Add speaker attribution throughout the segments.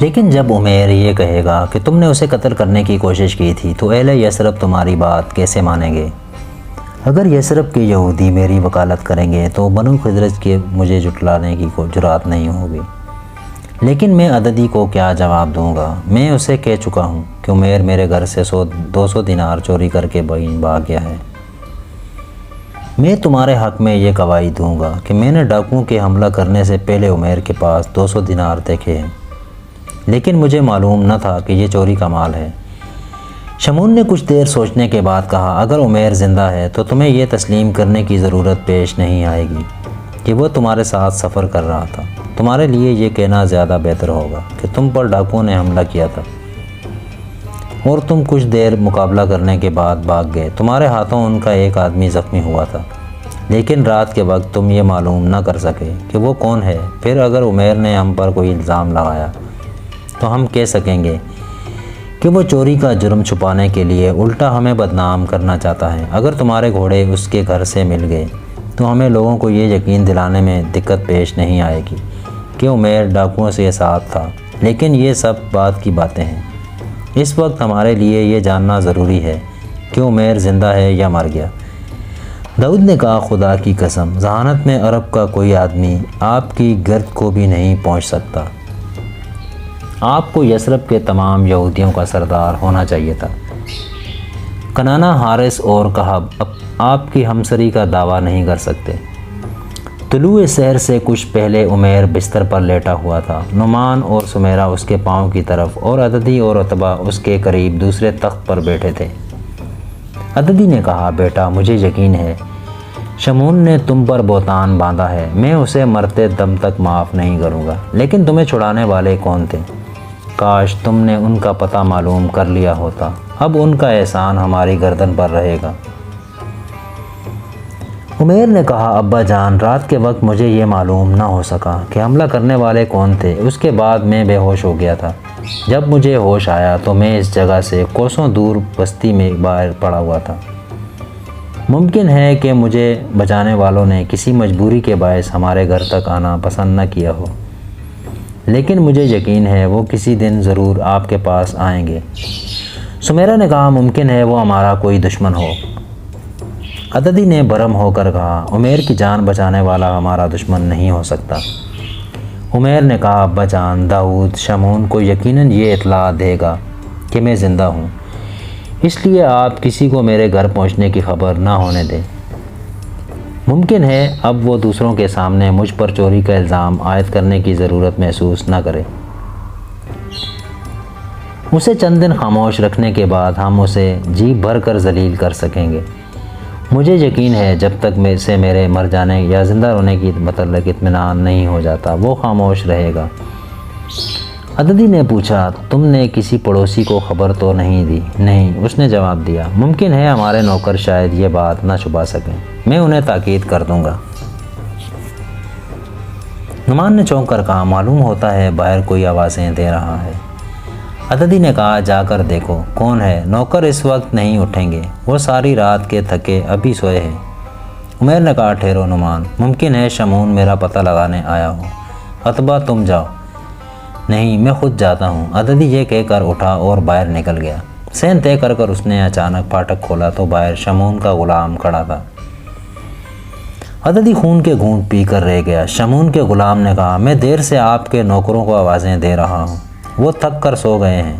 Speaker 1: لیکن جب عمیر یہ کہے گا کہ تم نے اسے قتل کرنے کی کوشش کی تھی تو اہل یثرب تمہاری بات کیسے مانیں گے؟ اگر یثرب کے یہودی میری وکالت کریں گے تو بنو خزرج کے مجھے جھٹلانے کی کوئی جرات نہیں ہوگی۔ لیکن میں عددی کو کیا جواب دوں گا؟ میں اسے کہہ چکا ہوں کہ عمیر میرے گھر سے 200 دینار چوری کر کے بھاگ گیا ہے۔ میں تمہارے حق میں یہ گواہی دوں گا کہ میں نے ڈاکوؤں کے حملہ کرنے سے پہلے عمیر کے پاس 200 دینار دیکھے ہیں، لیکن مجھے معلوم نہ تھا کہ یہ چوری کا مال ہے۔ شمعون نے کچھ دیر سوچنے کے بعد کہا، اگر عمیر زندہ ہے تو تمہیں یہ تسلیم کرنے کی ضرورت پیش نہیں آئے گی کہ وہ تمہارے ساتھ سفر کر رہا تھا۔ تمہارے لیے یہ کہنا زیادہ بہتر ہوگا کہ تم پر ڈاکوؤں نے حملہ کیا تھا اور تم کچھ دیر مقابلہ کرنے کے بعد بھاگ گئے۔ تمہارے ہاتھوں ان کا ایک آدمی زخمی ہوا تھا، لیکن رات کے وقت تم یہ معلوم نہ کر سکے کہ وہ کون ہے۔ پھر اگر عمیر نے ہم پر کوئی الزام لگایا تو ہم کہہ سکیں گے کہ وہ چوری کا جرم چھپانے کے لیے الٹا ہمیں بدنام کرنا چاہتا ہے۔ اگر تمہارے گھوڑے اس کے گھر سے مل گئے تو ہمیں لوگوں کو یہ یقین دلانے میں دقت پیش نہیں آئے گی کہ عمیر ڈاکوؤں سے ساتھ تھا۔ لیکن یہ سب بات کی باتیں ہیں۔ اس وقت ہمارے لیے یہ جاننا ضروری ہے کہ عمیر زندہ ہے یا مر گیا۔ داؤد نے کہا، خدا کی قسم، ذہانت میں عرب کا کوئی آدمی آپ کی گرد کو بھی نہیں پہنچ سکتا۔ آپ کو یثرب کے تمام یہودیوں کا سردار ہونا چاہیے تھا۔ کنانہ، حارث اور کہب آپ کی ہمسری کا دعویٰ نہیں کر سکتے۔ طلوع سحر سے کچھ پہلے عمیر بستر پر لیٹا ہوا تھا۔ نعمان اور سمیرہ اس کے پاؤں کی طرف اور عددی اور عتبہ اس کے قریب دوسرے تخت پر بیٹھے تھے۔ عددی نے کہا، بیٹا، مجھے یقین ہے شمعون نے تم پر بہتان باندھا ہے۔ میں اسے مرتے دم تک معاف نہیں کروں گا۔ لیکن تمہیں چھڑانے والے کون تھے؟ کاش تم نے ان کا پتہ معلوم کر لیا ہوتا۔ اب ان کا احسان ہماری گردن پر رہے گا۔ عمیر نے کہا، ابا جان، رات کے وقت مجھے یہ معلوم نہ ہو سکا کہ حملہ کرنے والے کون تھے۔ اس کے بعد میں بے ہوش ہو گیا تھا۔ جب مجھے ہوش آیا تو میں اس جگہ سے کوسوں دور بستی میں باہر پڑا ہوا تھا۔ ممکن ہے کہ مجھے بچانے والوں نے کسی مجبوری کے باعث ہمارے گھر تک آنا پسند نہ کیا ہو، لیکن مجھے یقین ہے وہ کسی دن ضرور آپ کے پاس آئیں گے۔ سمیرہ نے کہا، ممکن ہے وہ ہمارا کوئی دشمن ہو۔ عددی نے برہم ہو کر کہا، عمیر کی جان بچانے والا ہمارا دشمن نہیں ہو سکتا۔ عمیر نے کہا، ابا جان، داؤد شمعون کو یقیناً یہ اطلاع دے گا کہ میں زندہ ہوں، اس لیے آپ کسی کو میرے گھر پہنچنے کی خبر نہ ہونے دیں۔ ممکن ہے اب وہ دوسروں کے سامنے مجھ پر چوری کا الزام عائد کرنے کی ضرورت محسوس نہ کرے۔ اسے چند دن خاموش رکھنے کے بعد ہم اسے جی بھر کر ذلیل کر سکیں گے۔ مجھے یقین ہے جب تک سے میرے مر جانے یا زندہ ہونے کی متعلق اطمینان نہیں ہو جاتا وہ خاموش رہے گا۔ عددی نے پوچھا، تم نے کسی پڑوسی کو خبر تو نہیں دی؟ نہیں، اس نے جواب دیا، ممکن ہے ہمارے نوکر شاید یہ بات نہ چھپا سکیں، میں انہیں تاکید کر دوں گا۔ نعمان نے چونک کر کہا، معلوم ہوتا ہے باہر کوئی آوازیں دے رہا ہے۔ عددی نے کہا، جا کر دیکھو کون ہے۔ نوکر اس وقت نہیں اٹھیں گے، وہ ساری رات کے تھکے ابھی سوئے ہیں۔ عمیر نے کہا، ٹھہرو نعمان، ممکن ہے شمعون میرا پتہ لگانے آیا ہو۔ عتبہ، تم جاؤ۔ نہیں، میں خود جاتا ہوں۔ عددی یہ کہہ کر اٹھا اور باہر نکل گیا۔ سین طے کر کر اس نے اچانک پھاٹک کھولا تو باہر شمعون کا غلام کھڑا تھا۔ عددی خون کے گھونٹ پی کر رہ گیا۔ شمعون کے غلام نے کہا، میں دیر سے آپ کے نوکروں کو آوازیں دے رہا ہوں، وہ تھک کر سو گئے ہیں۔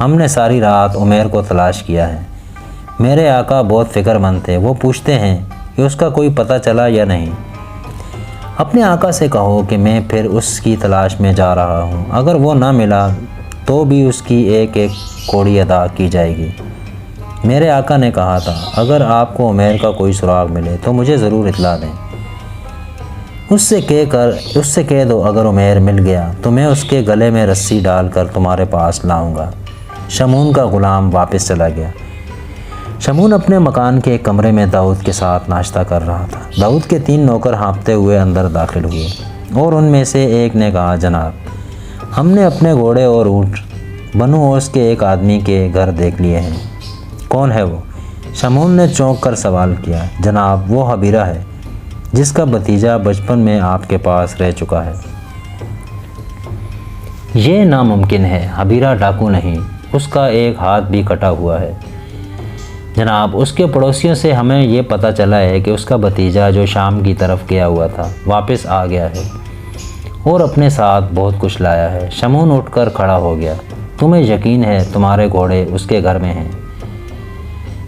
Speaker 1: ہم نے ساری رات عمیر کو تلاش کیا ہے۔ میرے آقا بہت فکر مند تھے، وہ پوچھتے ہیں کہ اس کا کوئی پتہ چلا یا نہیں۔ اپنے آقا سے کہو کہ میں پھر اس کی تلاش میں جا رہا ہوں، اگر وہ نہ ملا تو بھی اس کی ایک ایک کوڑی ادا کی جائے گی۔ میرے آقا نے کہا تھا، اگر آپ کو عمیر کا کوئی سراغ ملے تو مجھے ضرور اطلاع دیں۔ اس سے کہہ دو اگر عمیر مل گیا تو میں اس کے گلے میں رسی ڈال کر تمہارے پاس لاؤں گا۔ شمعون کا غلام واپس چلا گیا۔ شمعون اپنے مکان کے ایک کمرے میں داؤد کے ساتھ ناشتہ کر رہا تھا۔ داؤد کے 3 نوکر ہانپتے ہوئے اندر داخل ہوئے اور ان میں سے ایک نے کہا، جناب، ہم نے اپنے گھوڑے اور اونٹ بنو اوس کے ایک آدمی کے گھر دیکھ لیے ہیں۔ کون ہے وہ؟ شمعون نے چونک کر سوال کیا۔ جناب، وہ حبیرہ ہے جس کا بھتیجا بچپن میں آپ کے پاس رہ چکا ہے۔ یہ ناممکن ہے، حبیرہ ڈاکو نہیں، اس کا ایک ہاتھ بھی کٹا ہوا ہے۔ جناب، اس کے پڑوسیوں سے ہمیں یہ پتہ چلا ہے کہ اس کا بھتیجا جو شام کی طرف گیا ہوا تھا واپس آ گیا ہے اور اپنے ساتھ بہت کچھ لایا ہے۔ شمعون اٹھ کر کھڑا ہو گیا۔ تمہیں یقین ہے تمہارے گھوڑے اس کے گھر میں ہیں؟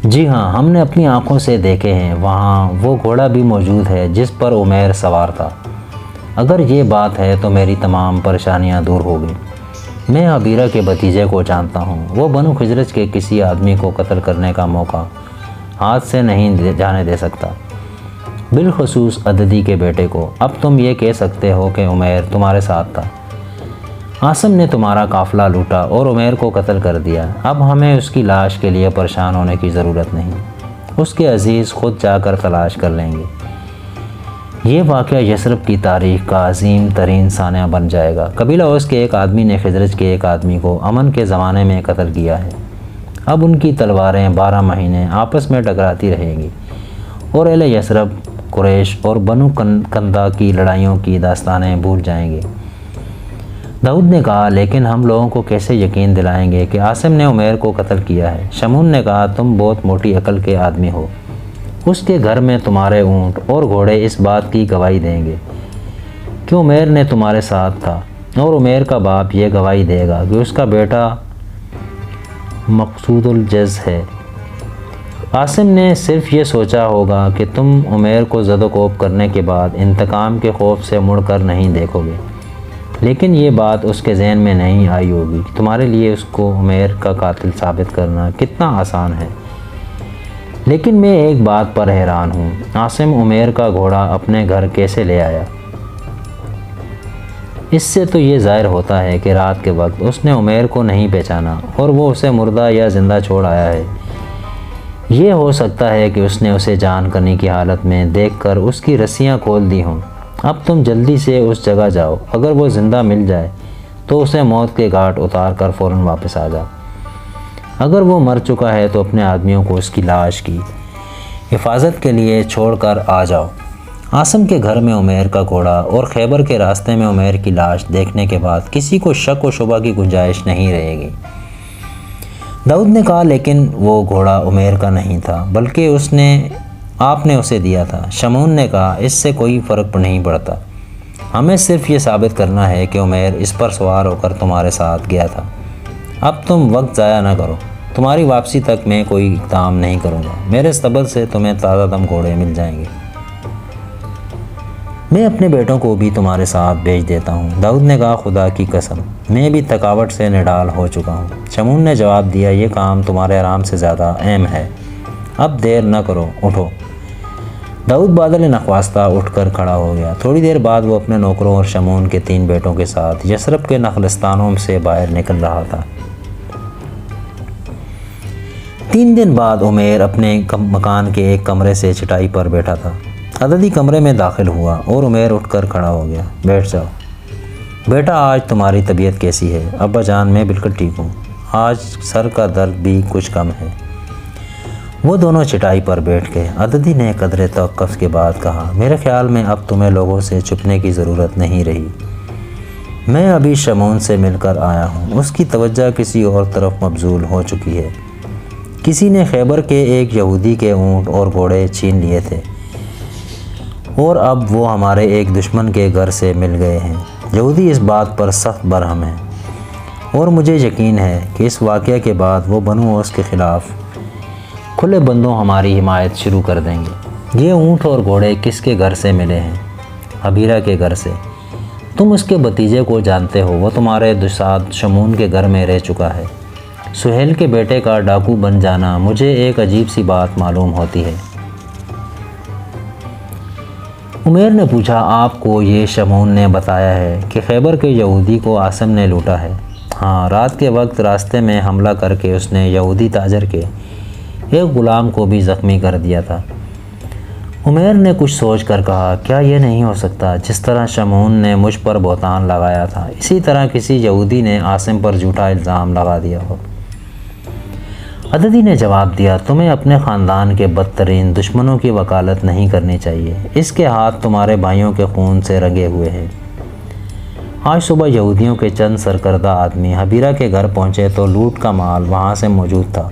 Speaker 1: جی ہاں، ہم نے اپنی آنکھوں سے دیکھے ہیں، وہاں وہ گھوڑا بھی موجود ہے جس پر عمیر سوار تھا۔ اگر یہ بات ہے تو میری تمام پریشانیاں دور ہو گئیں۔ میں حبیرہ کے بھتیجے کو جانتا ہوں، وہ بنو خزرج کے کسی آدمی کو قتل کرنے کا موقع ہاتھ سے نہیں جانے دے سکتا، بالخصوص عددی کے بیٹے کو۔ اب تم یہ کہہ سکتے ہو کہ عمیر تمہارے ساتھ تھا۔ عاصم نے تمہارا قافلہ لوٹا اور عمیر کو قتل کر دیا۔ اب ہمیں اس کی لاش کے لیے پریشان ہونے کی ضرورت نہیں، اس کے عزیز خود جا کر تلاش کر لیں گے۔ یہ واقعہ یثرب کی تاریخ کا عظیم ترین سانحہ بن جائے گا۔ قبیلہ اوس کے ایک آدمی نے خزرج کے ایک آدمی کو امن کے زمانے میں قتل کیا ہے۔ اب ان کی تلواریں 12 مہینے آپس میں ٹکراتی رہیں گی اور اہل یثرب، قریش اور بنو کندا کی لڑائیوں کی داستانیں بھول جائیں گے۔ داؤد نے کہا، لیکن ہم لوگوں کو کیسے یقین دلائیں گے کہ عاصم نے عمیر کو قتل کیا ہے؟ شمعون نے کہا، تم بہت موٹی عقل کے آدمی ہو۔ اس کے گھر میں تمہارے اونٹ اور گھوڑے اس بات کی گواہی دیں گے کہ عمیر نے تمہارے ساتھ تھا، اور عمیر کا باپ یہ گواہی دے گا کہ اس کا بیٹا مقصود الجز ہے۔ عاصم نے صرف یہ سوچا ہوگا کہ تم عمیر کو زد و کوب کرنے کے بعد انتقام کے خوف سے مڑ کر نہیں دیکھو گے، لیکن یہ بات اس کے ذہن میں نہیں آئی ہوگی کہ تمہارے لیے اس کو عمیر کا قاتل ثابت کرنا کتنا آسان ہے۔ لیکن میں ایک بات پر حیران ہوں، عاصم عمیر کا گھوڑا اپنے گھر کیسے لے آیا؟ اس سے تو یہ ظاہر ہوتا ہے کہ رات کے وقت اس نے عمیر کو نہیں پہچانا اور وہ اسے مردہ یا زندہ چھوڑ آیا ہے۔ یہ ہو سکتا ہے کہ اس نے اسے جان کنی کی حالت میں دیکھ کر اس کی رسیاں کھول دی ہوں۔ اب تم جلدی سے اس جگہ جاؤ، اگر وہ زندہ مل جائے تو اسے موت کے گھاٹ اتار کر فوراً واپس آ جاؤ۔ اگر وہ مر چکا ہے تو اپنے آدمیوں کو اس کی لاش کی حفاظت کے لیے چھوڑ کر آ جاؤ۔ عاصم کے گھر میں عمیر کا گھوڑا اور خیبر کے راستے میں عمیر کی لاش دیکھنے کے بعد کسی کو شک و شبہ کی گنجائش نہیں رہے گی۔ داؤد نے کہا، لیکن وہ گھوڑا عمیر کا نہیں تھا، بلکہ آپ نے اسے دیا تھا۔ شمعون نے کہا، اس سے کوئی فرق نہیں پڑتا، ہمیں صرف یہ ثابت کرنا ہے کہ عمیر اس پر سوار ہو کر تمہارے ساتھ گیا تھا۔ اب تم وقت ضائع نہ کرو، تمہاری واپسی تک میں کوئی اقدام نہیں کروں گا۔ میرے استبل سے تمہیں تازہ دم گھوڑے مل جائیں گے۔ میں اپنے بیٹوں کو بھی تمہارے ساتھ بھیج دیتا ہوں۔ داؤد نے کہا، خدا کی قسم، میں بھی تھکاوٹ سے نڈال ہو چکا ہوں۔ شمعون نے جواب دیا، یہ کام تمہارے آرام سے زیادہ اہم ہے، اب دیر نہ کرو، اٹھو۔ داؤد بادل نخواستہ اٹھ کر کھڑا ہو گیا۔ تھوڑی دیر بعد وہ اپنے نوکروں اور شمعون کے 3 بیٹوں کے ساتھ یثرب کے نخلستانوں سے باہر نکل رہا تھا۔ 3 دن بعد عمیر اپنے مکان کے ایک کمرے سے چٹائی پر بیٹھا تھا۔ عددی کمرے میں داخل ہوا اور عمیر اٹھ کر کھڑا ہو گیا۔ بیٹھ جاؤ بیٹا، آج تمہاری طبیعت کیسی ہے؟ ابا جان، میں بالکل ٹھیک ہوں، آج سر کا درد بھی کچھ کم ہے۔ وہ دونوں چٹائی پر بیٹھ گئے۔ عددی نے قدرے توقف کے بعد کہا، میرے خیال میں اب تمہیں لوگوں سے چھپنے کی ضرورت نہیں رہی۔ میں ابھی شمعون سے مل کر آیا ہوں، اس کی توجہ کسی اور طرف مبذول ہو چکی ہے۔ کسی نے خیبر کے ایک یہودی کے اونٹ اور گھوڑے چھین لیے تھے اور اب وہ ہمارے ایک دشمن کے گھر سے مل گئے ہیں۔ یہودی اس بات پر سخت برہم ہے اور مجھے یقین ہے کہ اس واقعہ کے بعد وہ بنو اوس کے خلاف کھلے بندوں ہماری حمایت شروع کر دیں گے۔ یہ اونٹ اور گھوڑے کس کے گھر سے ملے ہیں؟ حبیرہ کے گھر سے۔ تم اس کے بھتیجے کو جانتے ہو، وہ تمہارے ساتھ شمعون کے گھر میں رہ چکا ہے۔ سہیل کے بیٹے کا ڈاکو بن جانا مجھے ایک عجیب سی بات معلوم ہوتی ہے۔ عمیر نے پوچھا، آپ کو یہ شمعون نے بتایا ہے کہ خیبر کے یہودی کو عاصم نے لوٹا ہے؟ ہاں، رات کے وقت راستے میں حملہ کر کے اس نے یہودی تاجر کے ایک غلام کو بھی زخمی کر دیا تھا۔ عمیر نے کچھ سوچ کر کہا، کیا یہ نہیں ہو سکتا جس طرح شمعون نے مجھ پر بہتان لگایا تھا، اسی طرح کسی یہودی نے عاصم پر جھوٹا الزام لگا دیا ہو؟ عددی نے جواب دیا، تمہیں اپنے خاندان کے بدترین دشمنوں کی وکالت نہیں کرنی چاہیے، اس کے ہاتھ تمہارے بھائیوں کے خون سے رنگے ہوئے ہیں۔ آج صبح یہودیوں کے چند سرکردہ آدمی حبیرہ کے گھر پہنچے تو لوٹ کا مال وہاں سے موجود تھا۔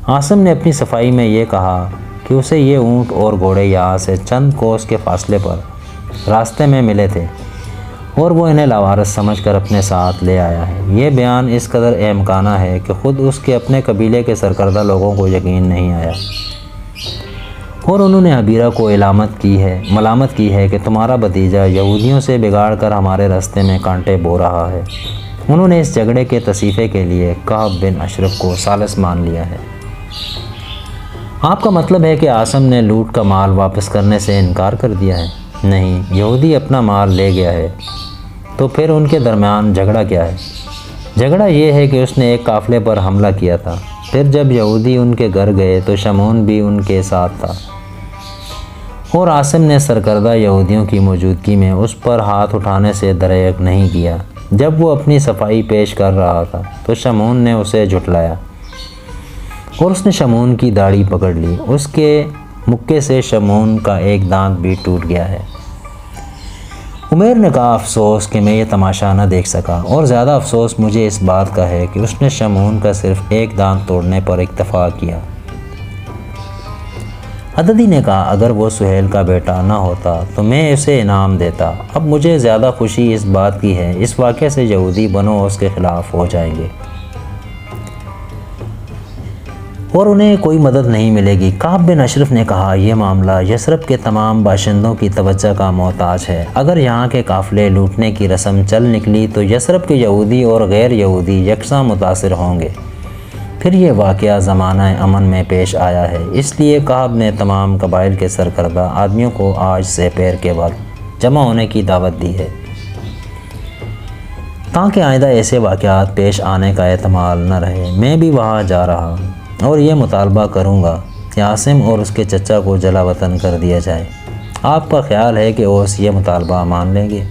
Speaker 1: عاصم نے اپنی صفائی میں یہ کہا کہ اسے یہ اونٹ اور گھوڑے یہاں سے چند کوس کے فاصلے پر راستے میں ملے تھے اور وہ انہیں لاوارث سمجھ کر اپنے ساتھ لے آیا ہے۔ یہ بیان اس قدر احمقانہ ہے کہ خود اس کے اپنے قبیلے کے سرکردہ لوگوں کو یقین نہیں آیا، اور انہوں نے حبیرہ کو ملامت کی ہے کہ تمہارا بھتیجا یہودیوں سے بگاڑ کر ہمارے راستے میں کانٹے بو رہا ہے۔ انہوں نے اس جھگڑے کے تصفیے کے لیے کعب بن اشرف کو ثالث مان لیا ہے۔ آپ کا مطلب ہے کہ عاصم نے لوٹ کا مال واپس کرنے سے انکار کر دیا ہے؟ نہیں، یہودی اپنا مال لے گیا ہے، تو پھر ان کے درمیان جھگڑا کیا ہے؟ جھگڑا یہ ہے کہ اس نے ایک قافلے پر حملہ کیا تھا، پھر جب یہودی ان کے گھر گئے تو شمعون بھی ان کے ساتھ تھا، اور عاصم نے سرکردہ یہودیوں کی موجودگی میں اس پر ہاتھ اٹھانے سے دریغ نہیں کیا۔ جب وہ اپنی صفائی پیش کر رہا تھا تو شمعون نے اسے جھٹلایا اور اس نے شمعون کی داڑھی پکڑ لی۔ اس کے مکے سے شمعون کا ایک دانت بھی ٹوٹ گیا ہے۔ عمیر نے کہا افسوس کہ میں یہ تماشا نہ دیکھ سکا، اور زیادہ افسوس مجھے اس بات کا ہے کہ اس نے شمعون کا صرف ایک دانت توڑنے پر اکتفا کیا۔ عددی نے کہا اگر وہ سہیل کا بیٹا نہ ہوتا تو میں اسے انعام دیتا۔ اب مجھے زیادہ خوشی اس بات کی ہے اس واقعے سے یہودی بنو اوس کے خلاف ہو جائیں گے اور انہیں کوئی مدد نہیں ملے گی۔ کعب بن اشرف نے کہا یہ معاملہ یثرب کے تمام باشندوں کی توجہ کا محتاج ہے۔ اگر یہاں کے قافلے لوٹنے کی رسم چل نکلی تو یثرب کے یہودی اور غیر یہودی یکساں متاثر ہوں گے۔ پھر یہ واقعہ زمانہ امن میں پیش آیا ہے، اس لیے کعب نے تمام قبائل کے سرکردہ آدمیوں کو آج سے پیر کے وقت جمع ہونے کی دعوت دی ہے، تاکہ آئندہ ایسے واقعات پیش آنے کا احتمال نہ رہے۔ میں بھی وہاں جا رہا ہوں اور یہ مطالبہ کروں گا کہ عاصم اور اس کے چچا کو جلا وطن کر دیا جائے۔ آپ کا خیال ہے کہ اوس یہ مطالبہ مان لیں گے؟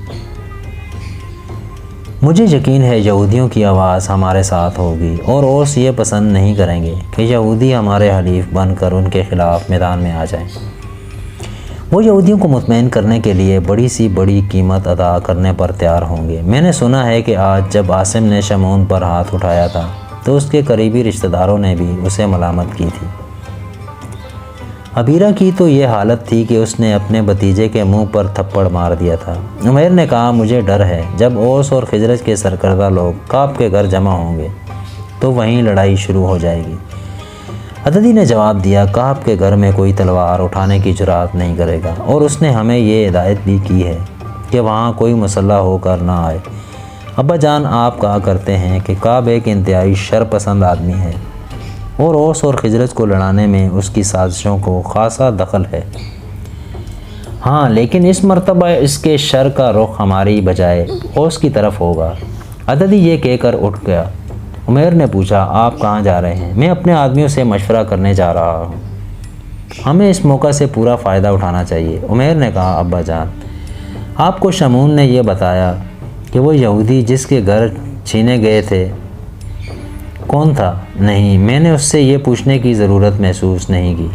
Speaker 1: مجھے یقین ہے یہودیوں کی آواز ہمارے ساتھ ہوگی اور اوس یہ پسند نہیں کریں گے کہ یہودی ہمارے حلیف بن کر ان کے خلاف میدان میں آ جائیں۔ وہ یہودیوں کو مطمئن کرنے کے لیے بڑی قیمت ادا کرنے پر تیار ہوں گے۔ میں نے سنا ہے کہ آج جب عاصم نے شمعون پر ہاتھ اٹھایا تھا تو اس کے قریبی رشتہ داروں نے بھی اسے ملامت کی تھی۔ حبیرہ کی تو یہ حالت تھی کہ اس نے اپنے بھتیجے کے منہ پر تھپڑ مار دیا تھا۔ عمیر نے کہا مجھے ڈر ہے جب اوس اور خزرج کے سرکردہ لوگ کعب کے گھر جمع ہوں گے تو وہیں لڑائی شروع ہو جائے گی۔ عددی نے جواب دیا کعب کے گھر میں کوئی تلوار اٹھانے کی جرات نہیں کرے گا، اور اس نے ہمیں یہ ہدایت بھی کی ہے کہ وہاں کوئی مسلح ہو کر نہ آئے۔ ابا جان آپ کہا کرتے ہیں کہ کعب ایک انتہائی شر پسند آدمی ہے اور اوس اور خزرج کو لڑانے میں اس کی سازشوں کو خاصا دخل ہے۔ ہاں، لیکن اس مرتبہ اس کے شر کا رخ ہماری بجائے اوس کی طرف ہوگا۔ عددی یہ کہہ کر اٹھ گیا۔ عمیر نے پوچھا آپ کہاں جا رہے ہیں؟ میں اپنے آدمیوں سے مشورہ کرنے جا رہا ہوں، ہمیں اس موقع سے پورا فائدہ اٹھانا چاہیے۔ عمیر نے کہا ابا جان آپ کو شمعون نے یہ بتایا کہ وہ یہودی جس کے گھر چھینے گئے تھے کون تھا؟ نہیں، میں نے اس سے یہ پوچھنے کی ضرورت محسوس نہیں کی۔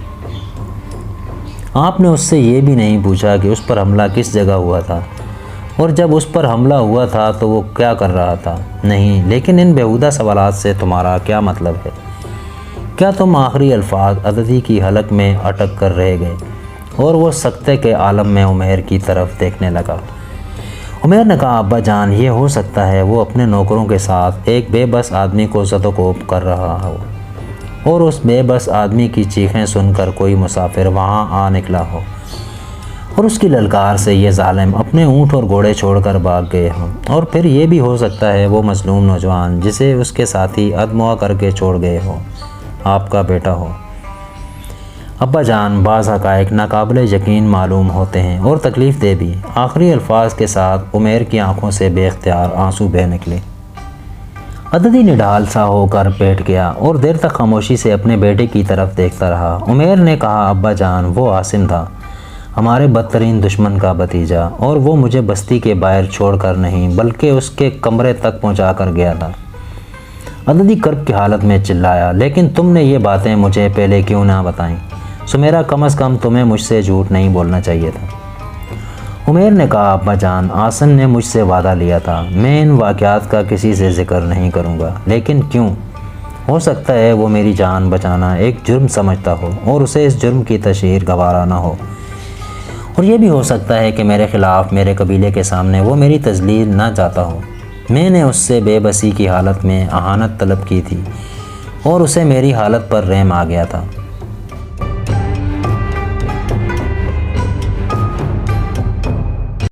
Speaker 1: آپ نے اس سے یہ بھی نہیں پوچھا کہ اس پر حملہ کس جگہ ہوا تھا اور جب اس پر حملہ ہوا تھا تو وہ کیا کر رہا تھا؟ نہیں، لیکن ان بیہودہ سوالات سے تمہارا کیا مطلب ہے؟ کیا تم آخری الفاظ عددی کی حلق میں اٹک کر رہ گئے اور وہ سکتے کے عالم میں عمیر کی طرف دیکھنے لگا۔ عمیر نے کہا ابا جان یہ ہو سکتا ہے وہ اپنے نوکروں کے ساتھ ایک بے بس آدمی کو زد و کوب کر رہا ہو اور اس بے بس آدمی کی چیخیں سن کر کوئی مسافر وہاں آ نکلا ہو اور اس کی للکار سے یہ ظالم اپنے اونٹ اور گھوڑے چھوڑ کر بھاگ گئے ہوں، اور پھر یہ بھی ہو سکتا ہے وہ مظلوم نوجوان جسے اس کے ساتھی ادموا کر کے چھوڑ گئے ہو آپ کا بیٹا ہو۔ ابا جان بعض حقائق ناقابل یقین معلوم ہوتے ہیں اور تکلیف دہ بھی۔ آخری الفاظ کے ساتھ عمیر کی آنکھوں سے بے اختیار آنسو بہہ نکلے۔ عددی نڈال سا ہو کر بیٹھ گیا اور دیر تک خاموشی سے اپنے بیٹے کی طرف دیکھتا رہا۔ عمیر نے کہا ابا جان وہ عاصم تھا ہمارے بدترین دشمن کا بھتیجا، اور وہ مجھے بستی کے باہر چھوڑ کر نہیں بلکہ اس کے کمرے تک پہنچا کر گیا تھا۔ عددی کرب کی حالت میں چلایا لیکن تم نے یہ باتیں مجھے پہلے کیوں نہ بتائیں؟ سمیرا کم از کم تمہیں مجھ سے جھوٹ نہیں بولنا چاہیے تھا۔ عمیر نے کہا ابا جان، آسن نے مجھ سے وعدہ لیا تھا میں ان واقعات کا کسی سے ذکر نہیں کروں گا، لیکن کیوں؟ ہو سکتا ہے وہ میری جان بچانا ایک جرم سمجھتا ہو اور اسے اس جرم کی تشہیر گوارا نہ ہو، اور یہ بھی ہو سکتا ہے کہ میرے خلاف میرے قبیلے کے سامنے وہ میری تذلیل نہ چاہتا ہو۔ میں نے اس سے بے بسی کی حالت میں اہانت طلب کی تھی اور اسے میری حالت پر رحم آ گیا تھا۔